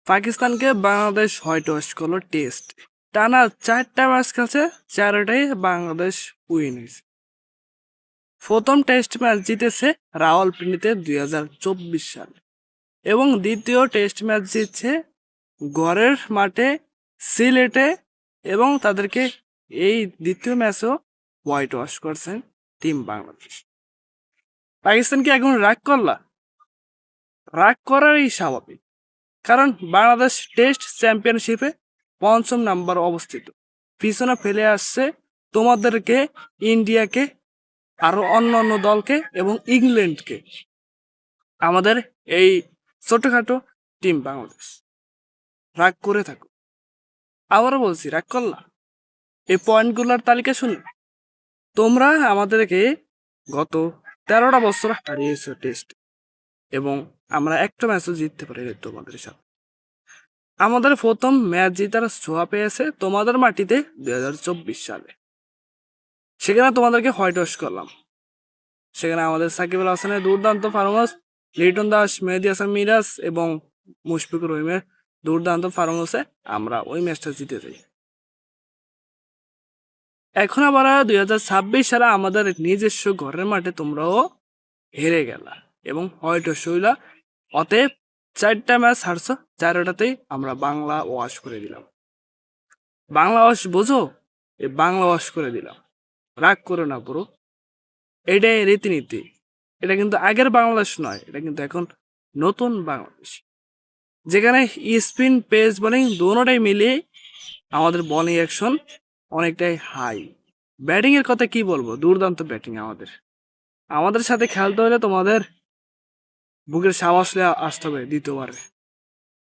পাকিস্তানকে Bangladesh white wash করলো test. টানা 4টা ম্যাচ খেলছে, 4টাই বাংলাদেশ উইন হয়েছে। প্রথম টেস্ট ম্যাচ জিতেছে রাওয়ালপিন্ডিতে 2024 সালে এবং দ্বিতীয় টেস্ট ম্যাচ জিতছে ঘরের মাঠে সিলেটে, এবং তাদেরকে এই দ্বিতীয় ম্যাচও হোয়াইট ওয়াশ করছেন টিম বাংলাদেশ। পাকিস্তান কি এখন রাগ করলা? রাগ করারই স্বাভাবিক, কারণ বাংলাদেশ টেস্ট চ্যাম্পিয়নশিপে 5ম নাম্বার অবস্থিত। পিছনে ফেলে আসছে তোমাদেরকে, ইন্ডিয়াকে, আরো অন্য দলকে এবং ইংল্যান্ডকে। আমাদের এই ছোটখাটো টিম বাংলাদেশ রাগ করে থাকো। আবারও বলছি, রাগ করলা? এই পয়েন্টগুলোর তালিকা শুনে তোমরা আমাদেরকে গত 13টা বছর হারিয়েছো টেস্ট, এবং আমরা একটা ম্যাচও জিততে পারি তোমাদের সাথে। আমাদের প্রথম ম্যাচ জিতার ছোঁয়া পেয়েছে তোমাদের মাটিতে 2024 সালে। সেখানে তোমাদেরকে হোয়াইট ওয়াশ করলাম। সেখানে আমাদের সাকিব আল হাসানের দুর্দান্ত পারফরমেন্স, লিটন দাস, মেহেদী হাসান মিরাজ এবং মুশফিকুর রহিমের দুর্দান্ত পারফরমেন্সে আমরা ওই ম্যাচটা জিতে যাই। এখন আবার 2026 সালে আমাদের নিজস্ব ঘরের মাঠে তোমরাও হেরে গেলা এবং হোয়াইট ওয়াশ হইলা। অতএব 4টা ম্যাচ হারছো, 4টাতেই আমরা বাংলা ওয়াশ করে দিলাম। বাংলা ওয়াশ বোঝো? এই বাংলা ওয়াশ করে দিলাম। রাগ করো না পুরো, এটাই রীতিনীতি। এটা কিন্তু আগের বাংলাদেশ নয়, এটা কিন্তু এখন নতুন বাংলাদেশ, যেখানে স্পিন পেস বোলিং দুটোটাই মিলিয়ে আমাদের বোলিং অ্যাকশন অনেকটাই হাই। ব্যাটিং এর কথা কি বলবো, দুর্দান্ত ব্যাটিং আমাদের সাথে খেলতে হলে তোমাদের বুকের সাহস আসতে হবে দ্বিতীয়বারে।